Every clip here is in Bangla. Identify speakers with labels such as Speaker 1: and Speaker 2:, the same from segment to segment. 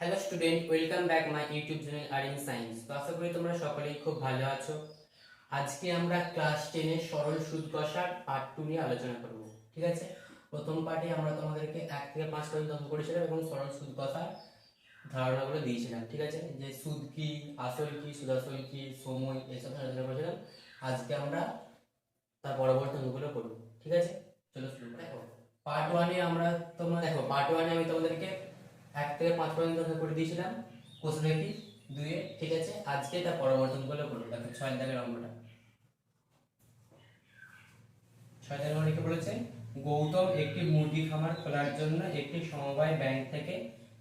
Speaker 1: Hello student, welcome back my YouTube channel Arin science. তো আশা করি তোমরা সকলেই খুব ভালো আছো। আজকে আমরা ক্লাস 10 এর সরল সুদ কষার পার্ট 2 নিয়ে আলোচনা করব। ঠিক আছে, প্রথম পার্টে আমরা তোমাদেরকে 1 থেকে 5 পর্যন্ত অঙ্ক করেছিলাম এবং সরল সুদ কষার ধারণাগুলো দিয়েছিলাম। ঠিক আছে, যে সুদ কি, আসল কি, সুদ আসল কি, সময়, এসব আলোচনা করেছিলাম। আজকে আমরা তার পরবর্তী অঙ্কগুলো করব। ঠিক আছে, চলো শুরু করি। দেখো পার্ট 1 এ আমরা পার্ট 1 এ আমি তোমাদেরকে 1 থেকে 5 পর্যন্ত অঙ্ক করে দিয়েছিলাম, কোশ্চেন কি 2 এ। ঠিক আছে, আজকে তার পরবর্তীগুলো করব। দেখো 6 দাগের অঙ্কটা, 6 দাগের অঙ্ক লিখে বলেছে, গৌতম একটি মুরগি খামার খোলার জন্য একটি সমবায় ব্যাংক থেকে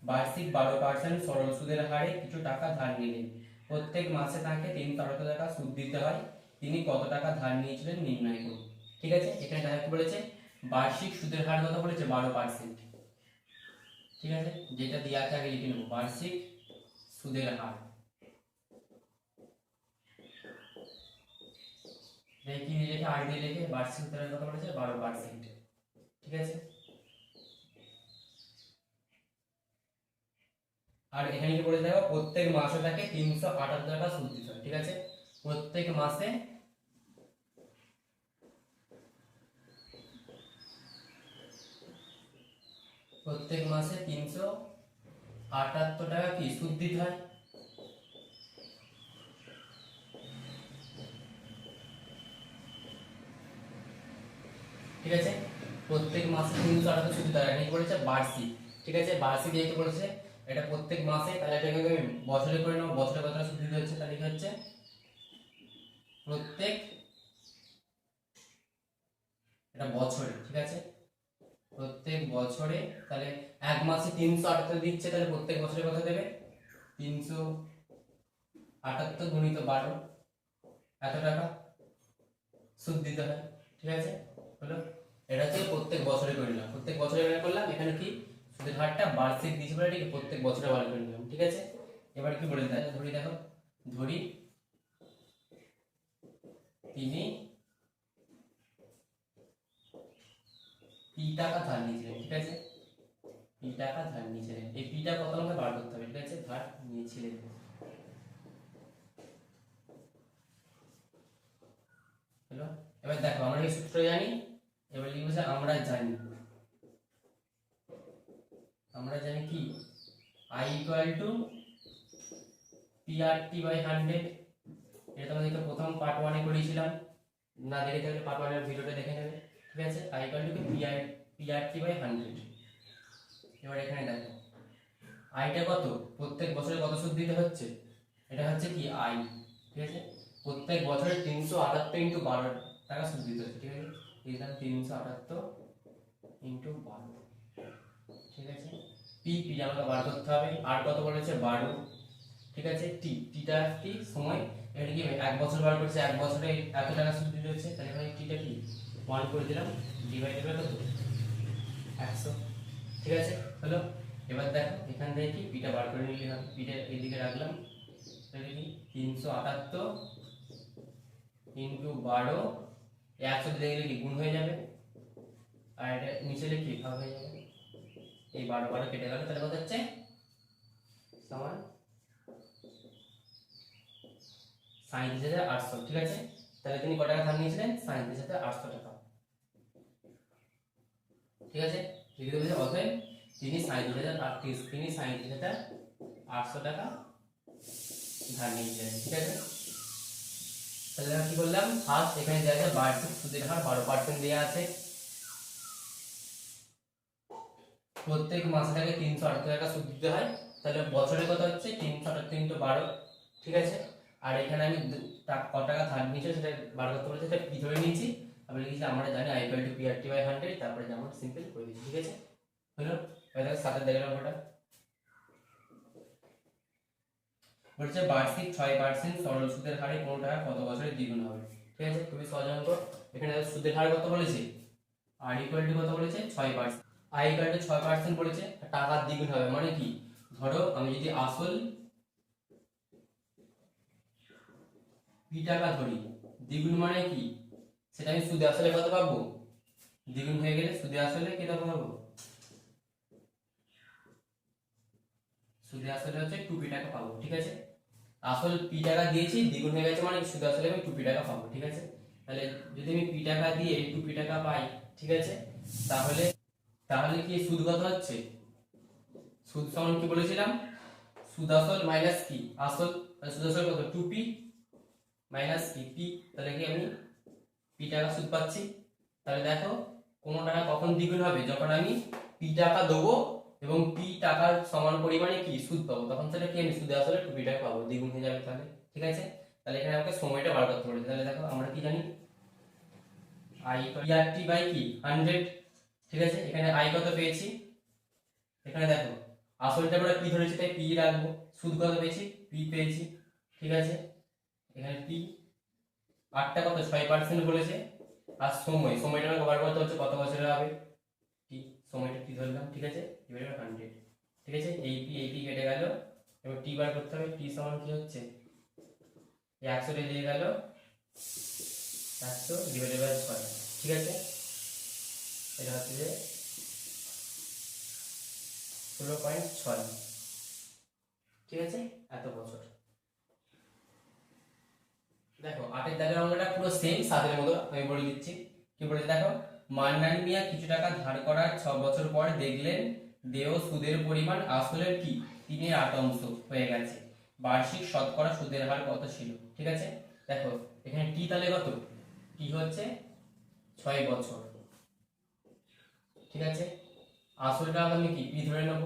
Speaker 1: বার্ষিক 12% সরল সুদের হারে কিছু টাকা ধার নিলেন। প্রত্যেক মাসে তাকে 300 টাকা সুদ দিতে হয়। তিনি কত টাকা ধার নিয়েছিলেন নির্ণয় করুন। ঠিক আছে, এখানে দেখো বলেছে বার্ষিক সুদের হার কত বলেছে 12%। ঠিক আছে, যেটা দেওয়া আছে আগে লিখে নেব, বার্ষিক সুদের হার। কি লিখে আর দিয়ে লিখে বার্ষিক সুদের হার কত বলেছে 12%। ঠিক আছে, আর এখানে কি বলেছে দেখো প্রত্যেক মাসে তাকে 378 টাকা সুদ দিতে হয়। ঠিক আছে, প্রত্যেক মাসে প্রত্যেক মাসে 378 টাকা কি সুদ দিতে হয়। ঠিক আছে, প্রত্যেক মাসে 378 সুদ দিতে হয়। এখানে কি বলেছে বার্ষিক। ঠিক আছে, বার্ষিক যেহেতু বলেছে এটা প্রত্যেক মাসে, তাহলে এটাকে আমি বছরে করে নেব। বছরে কত টাকা সুদ দিতে হচ্ছে, তাহলে কি হচ্ছে প্রত্যেক, এটা বছরে। ঠিক আছে, প্রত্যেক বছরে, তাহলে এক মাসে 378 দিচ্ছে, তাহলে প্রত্যেক বছরে কত দেবে 378 গুণিত 12, এত টাকা সুদ দিতে হয়। ঠিক আছে, হলো এটা হচ্ছে প্রত্যেক বছরে করে নিলাম, প্রত্যেক বছরে বের করলাম। এখানে কি সুদের হারটা বার্ষিক দিয়েছে বলে এটাকে প্রত্যেক বছরে বার করে নিলাম। ঠিক আছে, এবার কি বলে দেয়, ধরি দেখো, ধরি তিনি পি টাকা ধার নিয়েছিলেন। ঠিক আছে, পি টাকা ধার নিয়েছিলেন, এই পিটা কত আমাকে বার করতে হবে। ঠিক আছে, ধার নিয়েছিলেন। হলো, এবার দেখো আমরা এই সূত্র জানি। এবার লিখব যে আমরা জানি কি I equal to PRT by 100। এটা তোমাদেরকে প্রথম পার্ট 1 এ করেছিলাম, না দেখে থাকলে পার্ট 1 এর ভিডিওটা দেখে নেবে। ঠিক আছে, I equal to PRT by 100। এবার এখানে দেখো আইটা কত, প্রত্যেক বছরে কত সুদ দিতে হচ্ছে, এটা হচ্ছে কি আই। ঠিক আছে, প্রত্যেক বছরে 378 ইনটু 12 টাকা সুদ দিতে হচ্ছে। ঠিক আছে, এইটা 378 ইনটু 12। ঠিক আছে, পি আমাকে বার করতে হবে। আর কত বলেছে 12। ঠিক আছে, টিটা কি সময়, এটা কি এক বছর বার করছে, এক বছরে এত টাকা সুদ দিতে হচ্ছে, তাহলে ভাই টিটা কি 1 করে দিলাম, ডিভাইডেড বাই কত 100। ঠিক আছে, হলো, এবার দেখো এখান থেকে কি পিটা বার করে নিলে হবে, পিটা এইদিকে রাখলাম, তাহলে কি 378 ইনটু 12, 100 দিয়ে গেলে কি গুণ হয়ে যাবে, আর এটা নিচে লিখে ভাগ হয়ে যাবে। এই 12 12 কেটে গেল, তাহলে কত হচ্ছে সমান 37,800। ঠিক আছে, তাহলে তিনি কত টাকা ধার নিয়েছিলেন 37,800 টাকা। ঠিক আছে, লিখে দেবো যে অতএব তিনি 37,800 টাকা ধার নিয়েছিলেন। ঠিক আছে, তাহলে আমরা কি করলাম, ফার্স্ট এখানে দেওয়া আছে বার্ষিক সুদের হার 12% দেওয়া আছে। প্রত্যেক মাসে তাকে 378 টাকা সুদ দিতে হয়, তাহলে বছরে কত হচ্ছে 378 ইনটু 12। ঠিক আছে, আর এখানে আমি কত টাকা ধার নিয়েছি সেটা বার করতে বলেছে, সেটা পি ধরে নিয়েছি। আমি লিখেছি আমরা জানি I equal to PRT by 100, তারপরে যেমন সিম্পল করে দিয়েছি। ঠিক আছে, হলো, এবার সাথে দেখলাম ওটা বলছে বার্ষিক 6% সরল সুদের হারে কোন টাকা কত বছরে দ্বিগুণ হবে। ঠিক আছে, খুবই সহজ অঙ্ক। এখানে সুদের হার কত বলেছে, আর ইকুয়াল টু কত বলেছে 6%, I ইকুয়াল টু 6% বলেছে, টাকা দ্বিগুণ হবে মানে কি, ধরো আমি যদি আসল পি টাকা ধরি, দ্বিগুণ মানে কি, সেটা আমি সুদে আসলে কত পাবো, দ্বিগুণ হয়ে গেলে সুদে আসলে কত পাবো, সুদে আসলে হচ্ছে 2p টাকা পাবো, ঠিক আছে। আসল p টাকা দিয়েছি, দ্বিগুণ হয়ে গেছে মানে সুদে আসলে আমি 2p টাকা পাবো, ঠিক আছে। তাহলে যদি আমি p টাকা দিয়ে 2p টাকা পাই, ঠিক আছে, তাহলে তাহলে কি সুদ কত হচ্ছে? সুদ সমান কি বলেছিলাম? সুদ আসল মাইনাস কি আসল, সুদ আসল কত? 2p মাইনাস কি p, তাহলে কি আমি p টাকা সুদ পাচ্ছি। তাহলে দেখো কোন টাকা কখন দ্বিগুণ হবে? যখন আমি p টাকা দেবো এবং p টাকার সমান পরিমাণে কি সুদ পাবো, তখন সেটা কি আমি সুদে আসলে 2p টাকা পাবো, দ্বিগুণ হয়ে যাবে তাহলে, ঠিক আছে। তাহলে এখানে আমাকে সময়টা বার করতে বলেছে। তাহলে দেখো আমরা কি জানি, i PRT বাই কি 100, ঠিক আছে। এখানে i কত পেয়েছি? এখানে দেখো আসলটা আমরা p ধরেছি তাই p রাখবো। সুদ কত পেয়েছি? p পেয়েছি, ঠিক আছে। এখানে p 8টা কত 6% বলেছে। আর সময়টা আমাকে বার করতে হচ্ছে কত বছরের হবে, t, সময়টা t ধরলাম, ঠিক আছে, ডিভাইডেড বাই 100, ঠিক আছে। এই p কেটে গেল, এবার t বার করতে হবে। t সমান কি হচ্ছে? 100 দিয়ে গেল 100 ডিভাইডেড বাই 6, ঠিক আছে। এটা হচ্ছে যে 16.6, ঠিক আছে, এত বছর। দেখো 8 এর দাগের অঙ্কটা পুরো সেম 7 এর মতো আমি বলে দিচ্ছি। কি বলেছে দেখো, মান্নান মিয়া কিছু টাকা ধার করার 6 বছর পর দেখলেন দেয় সুদের পরিমাণ আসলের কি 3/8 হয়ে গেছে। বার্ষিক শতকরা সুদের হার কত ছিল, ঠিক আছে। দেখো এখানে টি তাহলে কত? টি হচ্ছে 6 বছর, ঠিক আছে। আসলটা আমি কি পি ধরে নেব,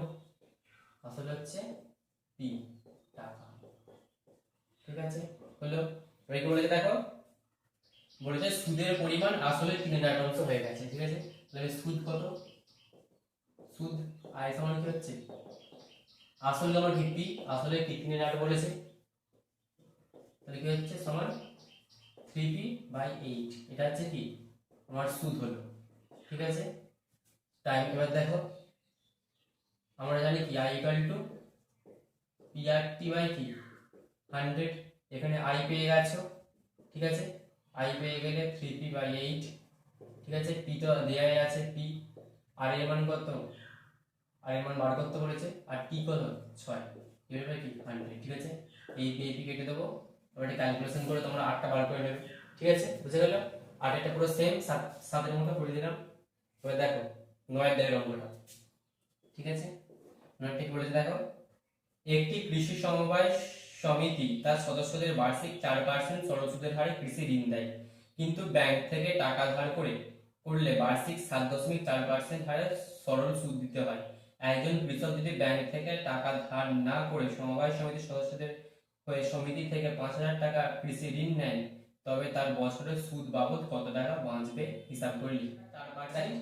Speaker 1: আসল হচ্ছে পি টাকা, ঠিক আছে। হলো, এবার কি বলেছে দেখো, বলেছে সুদের পরিমাণ আসলে 3/8 হয়ে গেছে, ঠিক আছে। তাহলে সুদ কত? সুদ আই সমান কি হচ্ছে? আসল আমার কি পি, আসলে কি 3/8 বলেছে, তাহলে কি হচ্ছে সমান 3p/8, এটা হচ্ছে কি আমার সুদ হলো, ঠিক আছে। টাইম এবার দেখো আমরা জানি কি i = PRT বাই কি 100, এখানে i পেয়ে গেছো, ঠিক আছে। i পেয়ে গেলে 3p/8, ঠিক আছে। p তো দেয়াই আছে p, আর এর মান কত? আর এর মান বার করতে বলেছে, আর t কত? 6 ডিভাইডেড বাই কি 100, ঠিক আছে। এই p কেটে দেবো, এবার এটা ক্যালকুলেশন করে তোমরা 8টা বার করে নেবে, ঠিক আছে, বুঝে গেল। আর এটা পুরো সেম 7 এর মতো করে দিলাম। এবার দেখো 9 এর দাগের অঙ্কটা, ঠিক আছে। 9 ঠিক বলেছে দেখো, একটি কৃষি সমবায় সমিতি তার সদস্যদের বার্ষিক 4% সরল সুদের হারে কৃষি ঋণ দেয়, কিন্তু ব্যাংক থেকে টাকা ধার করলে বার্ষিক 7.4% হারে সরল সুদ দিতে হয়। একজন কৃষক যদি ব্যাংক থেকে টাকা ধার না করে সমবায় সমিতির সদস্যদের হয়ে সমিতি থেকে 5,000 টাকা কৃষি ঋণ নেন, তবে তার বছরের সুদ বাবদ কত টাকা বাঁচবে হিসাব করে লিখুন। 4%,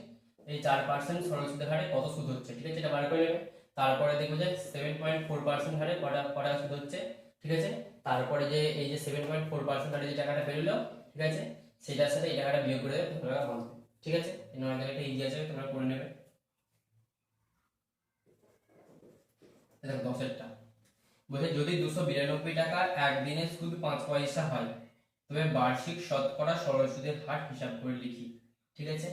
Speaker 1: এই 4% সরল সুদের হারে কত সুদ হচ্ছে, ঠিক আছে, এটা বার করে নেবে। তারপরে দেখবো যে 7.4% হারে কটা সুদ হচ্ছে, ঠিক আছে। তারপরে যে এই যে 7.4% হারে যে টাকাটা বেরোলো, ঠিক আছে, সেটার সাথে এই টাকাটা বিয়োগ করে দেবে, তোমরা বাঁচবে, ঠিক আছে। এই নয় টাকাটা ইজি আছে, তোমরা করে নেবে। দেখো 10-এরটা বলছে যদি 292 টাকা একদিনে সুদ 5 পয়সা হয়, তবে বার্ষিক শতকরা সরল সুদের হার হিসাব করে লিখি, ঠিক আছে।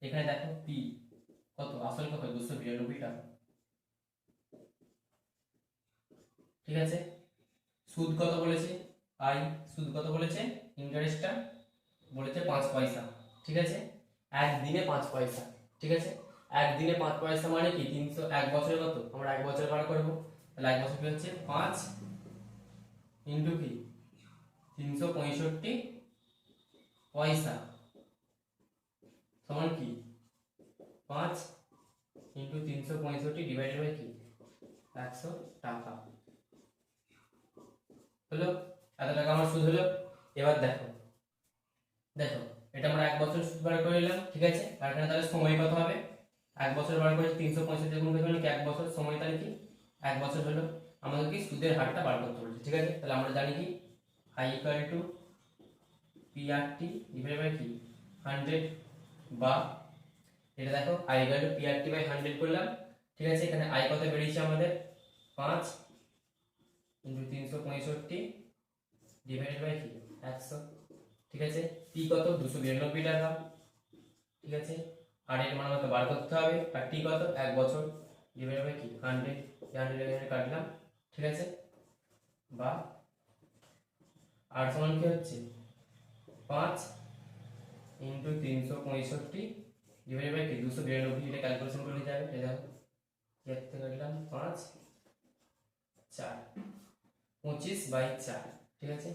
Speaker 1: এখানে দেখো পি কত, আসল কত 292 টাকা, ঠিক আছে। সুদ কত বলেছে? আই সুদ কত বলেছে? ইন্টারেস্টটা বলেছে 5 পয়সা, ঠিক আছে। একদিনে 5 পয়সা, ঠিক আছে। একদিনে 5 পয়সা মানে কি 300, এক বছরে কত? আমরা এক বছর বার করব, তাহলে এক বছর কি হচ্ছে 5 ইনটু কি 365 পয়সা সমান কি 5 ইনটু 365 ডিভাইডেড বাই কি 100 টাকা, হলো। এত টাকা আমার সুদ হলো। এবার দেখো দেখো এটা আমরা এক বছর সুদ বার করে নিলাম, ঠিক আছে। আর এখানে তাহলে সময় কত হবে? এক বছর বার করে 365 গুণ করে কি এক বছর সময়, তাহলে কি এক বছর হলো। আমাদের কি সুদের হারটা বার করতে বলেছে, ঠিক আছে। তাহলে আমরা জানি কি i = PRT ডিভাইডেড বাই কি 100, বা এটা দেখো i = PRT/100 করলাম, ঠিক আছে। এখানে i কত বেরিয়েছে আমাদের 5 ইনটু 365 ডিভাইডেড বাই কি 100, ঠিক আছে। p কত 292 টাকা, ঠিক আছে। আর এর মান আমাকে বার করতে হবে, আর t কত 1 বছর ডিভাইডেড বাই কি 100, 100 কাটলাম, ঠিক আছে, বা আর সমান কি হচ্ছে 5 ইন্টু 365 ডিভাইডেড বাই কি 292, এটা ক্যালকুলেশন করে নিতে হবে। এই দেখো এর থেকে কাটলাম 5 4 25/4, ঠিক আছে,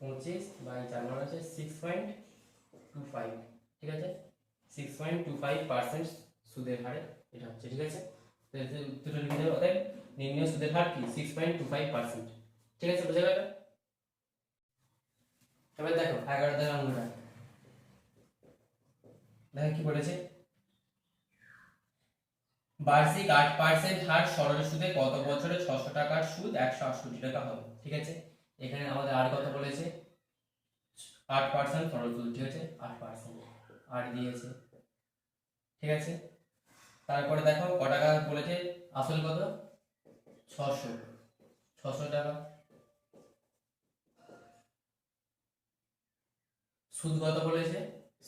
Speaker 1: 25/4 মানে হচ্ছে 6.25, ঠিক আছে, 6.25% সুদের হারে এটা হচ্ছে, ঠিক আছে। তো এর উত্তরটা লিখে দেবো, অতএব নির্ণয় সুদের হার কি 6.25%, ঠিক আছে, বুঝে গেল। এবার দেখো 11 অঙ্কটা দেখো কি বলেছে, বার্ষিক 8% হার সরল সুদে কত বছরে 600 টাকার সুদ 168 টাকা হবে, ঠিক আছে। এখানে আমাদের আর কত বলেছে 8% সরল সুদ, ঠিক আছে, 8% আর দিয়েছে, ঠিক আছে। তারপরে দেখো ক টাকা বলেছে, আসল কত 600 টাকা, সুদ কত বলেছে,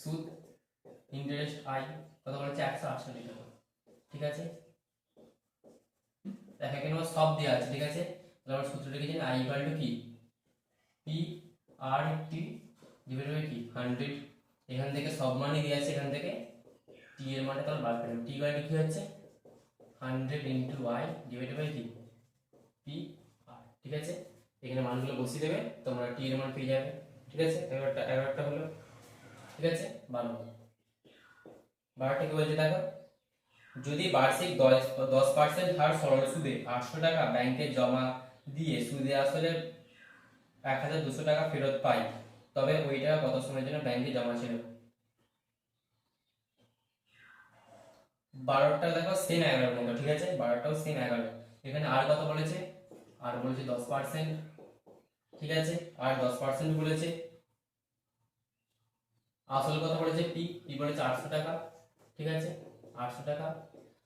Speaker 1: সুদ ইন্টারেস্ট আই কত বলেছে 168 টাকা, ঠিক আছে। দেখো এখানে সব দেওয়া আছে, ঠিক আছে, তাহলে আমরা সূত্রটা লিখে নিই, আই ইকুয়াল টু কি P R T divided by কি 100, এখান থেকে সব মানই দেওয়া আছে, এখান থেকে টি এর মানটা তাহলে বার করে নেব, টি ইকুয়াল টু কি হচ্ছে 100 ইনটু আই ডিভাইডেড বাই কি পি আর, ঠিক আছে। এখানে মানগুলো বসিয়ে দেবে, তোমরা টি এর মান পেয়ে যাবে, ঠিক আছে। এগারোটা হলো, ঠিক আছে। 12টা কি বলছে দেখো, যদি বার্ষিক 10% হার সরল সুদে 800 টাকা ব্যাংকে জমা দিয়ে সুদে আসলে 1200 টাকা ফেরত পাই, তবে ওই টাকা কত সময়ের জন্য ব্যাংকে জমা ছিল। 12টা দেখো সেম 11 মতো, ঠিক আছে, 12টাও সেম 11। এখানে আর কত বলেছে, আর বলেছে 10%, ঠিক আছে, আর 10% বলেছে। আসল কত বলেছে পি বলেছে 800 টাকা, ঠিক আছে, 800 টাকা।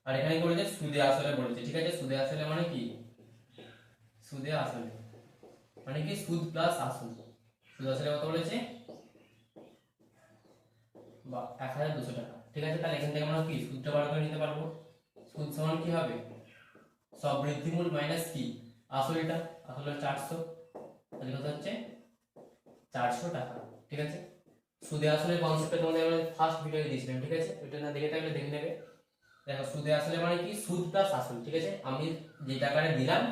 Speaker 1: আর এখানে কি বলেছে সুদে আসলে বলেছে, ঠিক আছে। সুদে আসলে মানে কি, সুদে আসলে মানে কি সুদ প্লাস আসল, সুদ আসলে কত বলেছে 1200 টাকা, ঠিক আছে। তাহলে এখান থেকে আমরা কি সুদটা বার করে নিতে পারবো, সুদ সমান কি হবে সব বৃদ্ধিমূল মাইনাস কি আসলটা, আসলে 400, তাহলে কত হচ্ছে 400 টাকা, ঠিক আছে। সুদে আসলে কনসেপ্টটা তোমাদের আমরা ফার্স্ট ভিডিওতে দিয়েছিলাম, ঠিক আছে, ওটা না দেখে থাকলে দেখে নেবে। দেখো সুদে আসলে মানে কি সুদ প্লাস আসল, ঠিক আছে। আমি যে টাকাটা দিলাম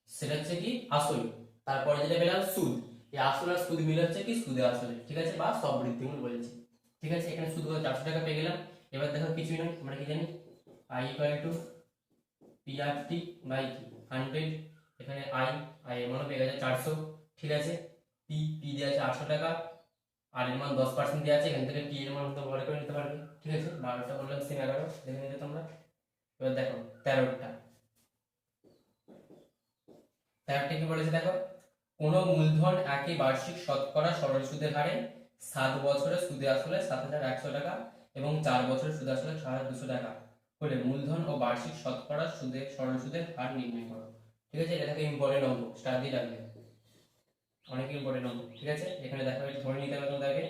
Speaker 1: সেটা হচ্ছে কি আসল, তারপরে যেটা পেলাম সুদ, এই আসল আর সুদ মিলে হচ্ছে কি সুদে আসলে, ঠিক আছে, বা সব বৃদ্ধিমূল বলেছি, ঠিক আছে। এখানে সুদ 400 টাকা পেয়ে গেলাম। এবার দেখো কিছুই নয়, আমরা কি জানি I equal to P R T by 100, এখানে আই এর মান পেয়ে গেছে 400, ঠিক আছে। পি দেওয়া আছে 800 টাকা, আর এর মান 10% দেওয়া আছে, এখান থেকে টি এর মান তো বড় করে নিতে পারবে, ঠিক আছে। 12টা বললাম সেম 11, দেখে নিতে তোমরা। এবার দেখো 13টা কি বলেছে দেখো, কোন মূলধন একই বার্ষিক শতকরা সরল সুদের হারে 7 বছরে সুদে আসলে 7100 টাকা এবং 4 বছরে সুদে আসলে 6200 টাকা হলে মূলধন ও বার্ষিক শতকরা সুদের সরল সুদের হার নির্ণয় করো, ঠিক আছে। এটা থেকে ইম্পর্টেন্ট অঙ্ক, স্টার দিয়ে রাখবে, অনেক ইম্পর্টেন্ট অঙ্ক, ঠিক আছে। এখানে দেখো ধরে নিতে হবে তোমাদেরকে,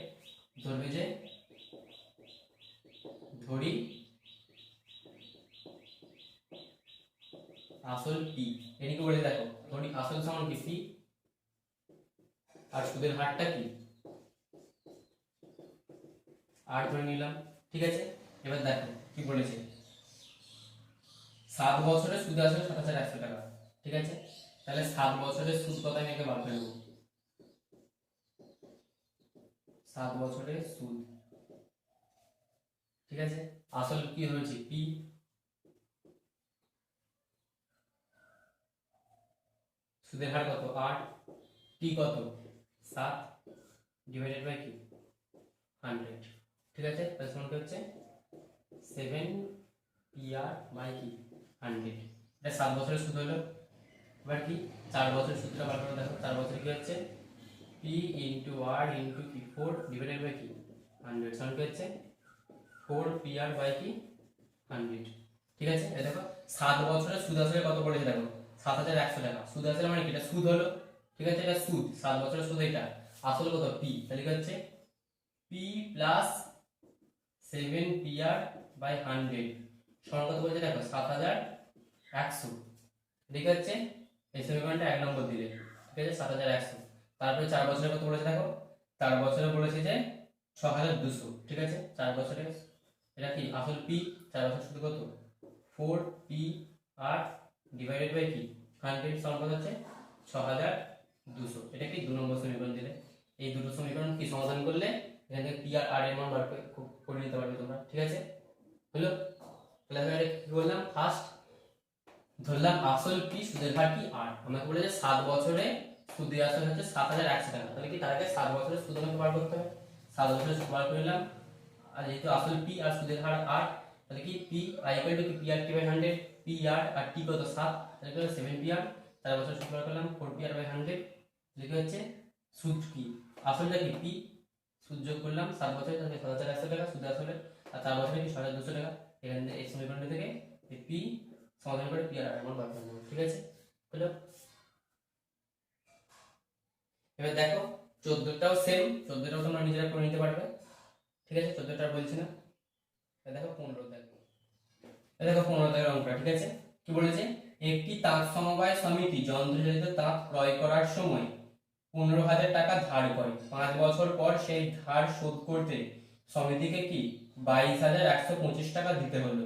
Speaker 1: ধরবে যে ধরি আসল পি, এটাকে বলে দেখো ধরি আসল সমান কি পি আর সুদের হারটা কি আর ধরে নিলাম, ঠিক আছে। এবার দেখো কি বলেছে 7 বছরের সুদ আসলে 7100 টাকা, ঠিক আছে। তাহলে 7 বছরের সুদ কত আমি একে বার করে নেব, 7 বছরের সুদ, ঠিক আছে। আসল কি হয়েছে পি, সুদের হার কত 8, টি কত 7 ডিভাইডেড বাই কি 100, ঠিক আছে। তাহলে সমান কি হচ্ছে 7 পিআর বাই কি 100, এটা 7 বছরের সুদ হলো। এবার কি 4 বছরের সূত্রটা বার করে দেখো, 4 বছরে কি হচ্ছে পি ইনটু আর ইনটু কি 4 ডিভাইডেড বাই কি 100, সমান কি হচ্ছে 4 পিআর বাই কি 100, ঠিক আছে। এই দেখো 7 বছরের সুদ আসলে কত বলেছে দেখো 7100 টাকা, সুদ আসলে মানে কি এটা সুদ হলো, ঠিক আছে, এটা সুদ 7 বছরের সুদ, এটা আসল কত পি, তাহলে কি হচ্ছে পি প্লাস 7 পিআর বাই 100 সমান কত বলেছে দেখো 7100, 100, ঠিক আছে। এই সমীকরণটা 1 নম্বর দিলে, ঠিক আছে, 7100। তারপরে 4 বছরে কত বলেছে দেখো, 4 বছরে বলেছে যে 6200, ঠিক আছে। 4 বছরে এটা কি আসল পি, 4 বছর শুধু কত 4 পি আর ডিভাইডেড বাই কি 100 সমান কত হচ্ছে 6200। এটা কি 2 নম্বর সমীকরণ দিলে। এই দুটো সমীকরণ কি সমাধান করলে এখান থেকে পি আর আর এর মান বার করে নিতে পারবে তোমরা, ঠিক আছে। হলো, তাহলে আমরা এটা কি করলাম, ফার্স্ট ধরলাম আসল পি, সুদের হার কি আর। আমাকে বলে যে 7 বছরে সুদের আসল হচ্ছে 7100 টাকা, তাহলে কি তার আগে 7 বছরের সুদ আমাকে বার করতে হবে। 7 বছরের সুদ বার করে নিলাম, আর যেহেতু আসল পি আর সুদের হার আর, তাহলে কি পি আই ইকুয়াল টু কি P R T by 100, P R T কত 7, তাহলে কি 7 পি আর। 4 বছর সুদ বার করলাম 4 পি আর বাই 100, লিখে হচ্ছে সুদ কি আসলটা কি পি, সুদ যোগ করলাম 7 বছরে তাহলে 7100 টাকা সুদ আসলে, আর 4 বছরে কি 6200 টাকা। এখান থেকে এই সমীকরণ থেকে পি সমাধান করে পি আর আর মান বার করে নেব, ঠিক আছে। হলো, এবার দেখো 14টাও সেম, 14টাও তোমরা নিজেরা করে নিতে পারবে, ঠিক আছে। 14টা বলছি না, দেখো 15 দেখো, দেখো 15 দাগের অঙ্কটা, ঠিক আছে। কি বলেছে, একটি তাঁত সমবায় সমিতি যন্ত্রচালিত তাঁত ক্রয় করার সময় 15,000 টাকা ধার করে, 5 বছর পর সেই ধার শোধ করতে সমিতিকে কি 22,125 টাকা দিতে হলো।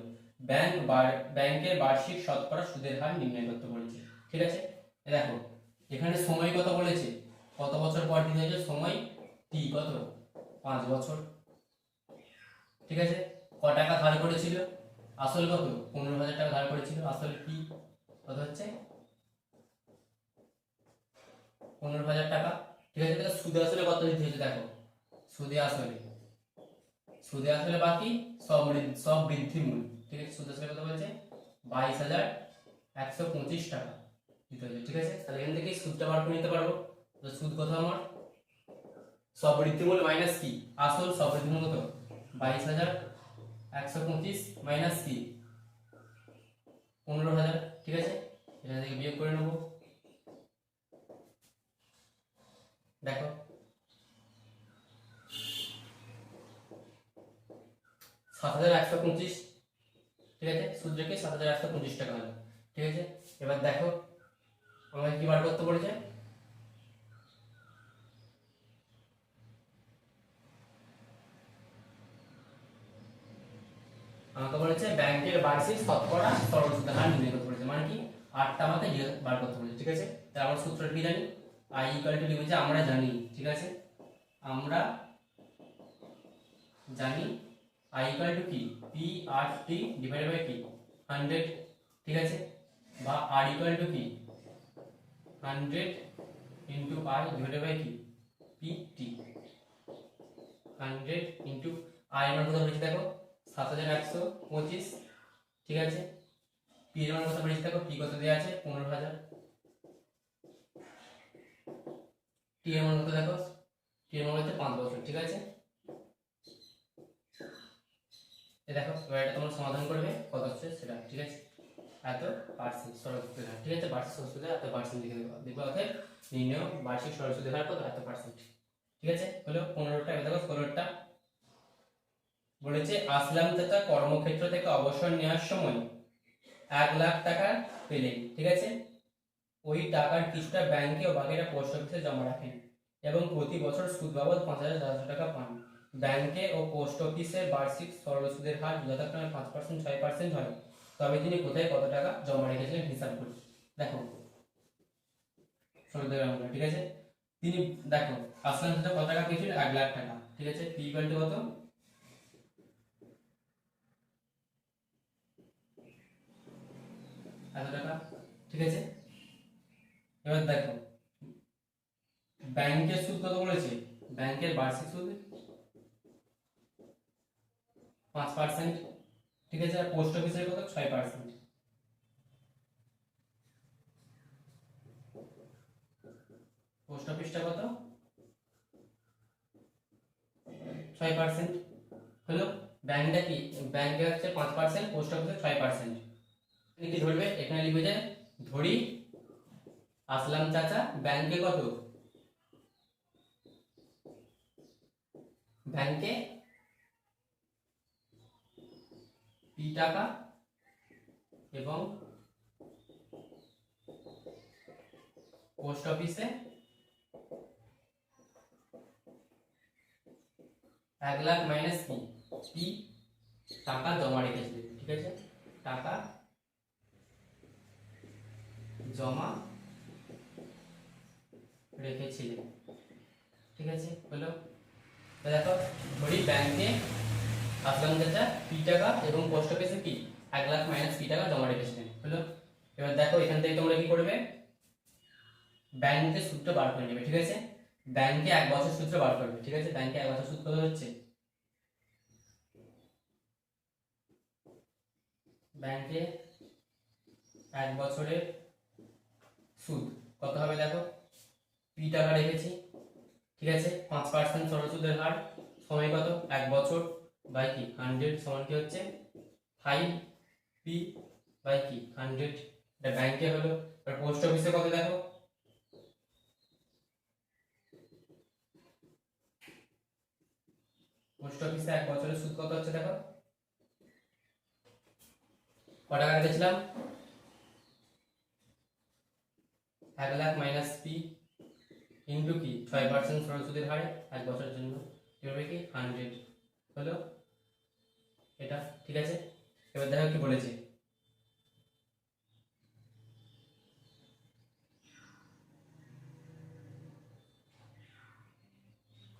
Speaker 1: ব্যাংকের বার্ষিক শতকরা সুদের হার নির্ণয় করতে বলেছে, ঠিক আছে। দেখো এখানে সময় কত বলেছে, কত বছর পর দিতে হয়েছে, সময় টি কত 5 বছর, ঠিক আছে। ক টাকা ধার করেছিল, আসল কত 15,000 টাকা ধার করেছিল, আসল পি কত হচ্ছে 15,000 টাকা, ঠিক আছে। তাহলে সুদে আসলে কত দিতে হয়েছে দেখো, সুদে আসলে বাকি সব বৃদ্ধি মূল, ঠিক আছে। সুদ আসলে কত বলছে 22,125 টাকা দিতে হয়েছে, ঠিক আছে। তাহলে এখান থেকে সুদটা বার করে নিতে পারবো। তো সুদ কত আমার সব বৃদ্ধি মূল মাইনাস কি আসল, সব বৃদ্ধি মূল কত 22,125 মাইনাস কি 15,000, ঠিক আছে। এখান থেকে বিয়োগ করে নেব, দেখো 7,125, ঠিক আছে। সুদ রেখে 7,125 টাকা হলো, ঠিক আছে। এবার দেখো আমাকে কি বার করতে বলেছে, আমাকে বলেছে ব্যাংকের বার্ষিক শতকরা সরল সুদের হার নির্ণয় করতে বলেছে, মানে কি 8টা আমাকে বার করতে বলেছে, ঠিক আছে। তাহলে আমরা সূত্রটা কি জানি, আই ইকুয়াল টু লিখেছে আমরা জানি, ঠিক আছে। আমরা জানি আই ইকুয়াল টু কি P R T divided by কি 100, ঠিক আছে। বা আর ইকুয়াল টু কি 100 ইনটু আই ডিভাইডেড বাই কি পি টি, 100 ইনটু আই এর মান কত বলেছে দেখো 7,125, ঠিক আছে। পি এর মান কত বলেছে দেখো, পি কত দেওয়া আছে 15,000, টি এর মান কত দেখো, টি এর মান হচ্ছে 5 বছর, ঠিক আছে। এই দেখো এবার এটা তোমরা সমাধান করবে কত হচ্ছে সেটা, ঠিক আছে। এত পার্সেন্ট সরল সুদের হার, ঠিক আছে। বার্ষিক সরল সুদের এত পার্সেন্ট লিখে দেবো, দেখবো অতএব নির্ণয় বার্ষিক সরল সুদের হার কত এত পার্সেন্ট, ঠিক আছে। হলো 15টা। এবার দেখো 16টা বলেছে আসলাম চাচা কর্মক্ষেত্র থেকে অবসর নেওয়ার সময় 1 লাখ টাকা পেলেন, ঠিক আছে। ওই টাকার কিছুটা ব্যাংকে ও বাকিটা পোস্ট অফিসে জমা রাখেন এবং প্রতি বছর সুদ বাবদ 5,400 টাকা পান। ব্যাংকে ও পোস্ট অফিসে বার্ষিক সরল সুদের হার যথাক্রমে 5%, 6% হয়, তবে তিনি কোথায় কত টাকা জমা রেখেছিলেন হিসাব করি। দেখো সরল আমরা, ঠিক আছে। তিনি দেখো আসলাম চাচা কত টাকা পেয়েছিল 1 লাখ টাকা, ঠিক আছে। পি ইকুয়াল টু কত এত টাকা, ঠিক আছে। এবার দেখো ব্যাংকের সুদ কত বলেছে, ব্যাংকের বার্ষিক সুদ 5%, ঠিক আছে। আর পোস্ট অফিসের কত 6%, পোস্ট অফিসটা কত 6%, হলো। ব্যাংকটা কি ব্যাংকে হচ্ছে 5%, পোস্ট অফিসে 6%, কি ধরবে এখানে লিখবে যে ধরি আসলাম চাচা ব্যাংকে কত, ব্যাংকে পি টাকা এবং পোস্ট অফিসে 1 লাখ মাইনাস কি পি টাকা জমা রেখেছিলেন, ঠিক আছে, টাকা জমা রেখেছিলেন, ঠিক আছে হলো। তো দেখো ধরি ব্যাংকে আসলাম যেটা পি টাকা এবং পোস্ট অফিসে কি 1 লাখ মাইনাস পি টাকা জমা রেখেছিলেন হলো। এবার দেখো এখান থেকে তোমরা কি করবে, ব্যাংকের সূত্র বার করে নেবে, ঠিক আছে, ব্যাংকে 1 বছর সূত্র বার করবে, ঠিক আছে, ব্যাংকে 1 বছর সুদ কত হচ্ছে, ব্যাংকে 1 বছরের সুদ কত হবে দেখো, পি টাকা রেখেছি, ঠিক আছে, 5% সরল সুদের হার, সময় কত 1 বছর বাই কি 100 সমান কি হচ্ছে 5 পি বাই কি 100, এটা ব্যাংকে হলো। আর পোস্ট অফিসে কত দেখো, পোস্ট অফিসে 1 বছরের সুদ কত হচ্ছে দেখো, কত টাকা রেখেছিলাম 1 লাখ মাইনাস পি ইন্টু কি 6% সরল সুদের হারে 1 বছরের জন্য, এভাবে কি 100 হলো এটা, ঠিক আছে। এবার দেখো কি বলেছে,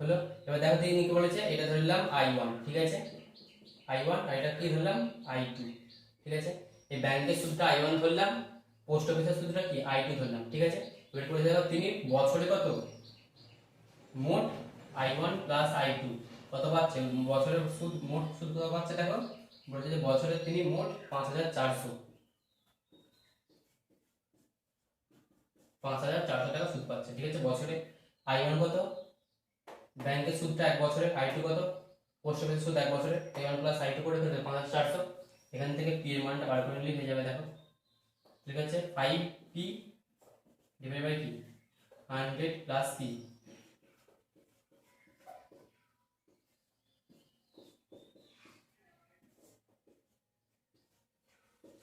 Speaker 1: হলো। এবার দেখো তিনি কি বলেছে, এটা ধরলাম I1, ঠিক আছে, I1 আর এটা কি ধরলাম I2, ঠিক আছে। এই ব্যাংকের সূত্রটা I1 ধরলাম, পোস্ট অফিসের সূত্রটা কি I2 ধরলাম, ঠিক আছে। এবার করে দেখো তিনি বছরে কত মোট I1 প্লাস I2 কত পাচ্ছে, বছরের সুদ মোট সুদ কত পাচ্ছে দেখো, বলছে যে বছরে তিনি মোট 5400 টাকা সুদ পাচ্ছে, ঠিক আছে। বছরে I1 কত, ব্যাংকের সুদটা 1 বছরের, I2 কত, পোস্ট অফিসের সুদ 1 বছরের, I1 প্লাস I2 করে ফেলতে 5400, এখান থেকে পি এর মানটা বার করে নিলেই হয়ে যাবে দেখো, ঠিক আছে, 5p ডিভাইড বাই কি 100 প্লাস p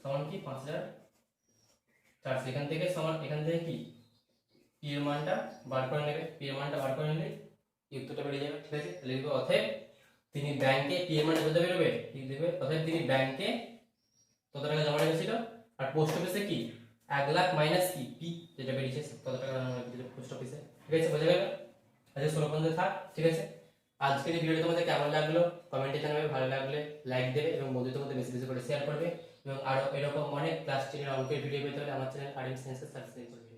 Speaker 1: সমান কি 5400, এখান থেকে সমান, এখান থেকে কি পি এর মানটা বার করে নেবে, পি এর মানটা বার করে নিলে উত্তরটা বেরিয়ে যাবে, ঠিক আছে। লিখবে অতএব তিনি ব্যাংকে পি এর মানটা কত বেরোবে, ঠিক দেবে, অতএব তিনি ব্যাংকে কত টাকা জমা রেখেছিল, আর পোস্ট অফিসে কি 1 লাখ মাইনাস কি পি যেটা বেরিয়েছে কত টাকা জমা রেখেছিল পোস্ট অফিসে, ঠিক আছে, বোঝা গেল। আজকে 16 পর্যন্ত থাক, ঠিক আছে। আজকের এই ভিডিওটা তোমাদের কেমন লাগলো কমেন্টে জানাবে, ভালো লাগলে লাইক দেবে এবং বন্ধুদের মধ্যে বেশি বেশি করে শেয়ার করবে, এবং আরো এরকম অনেক ক্লাস 10 এর অঙ্কের ভিডিও পেতে হলে আমার চ্যানেল আরএম সায়েন্সকে সাবস্ক্রাইব করবে।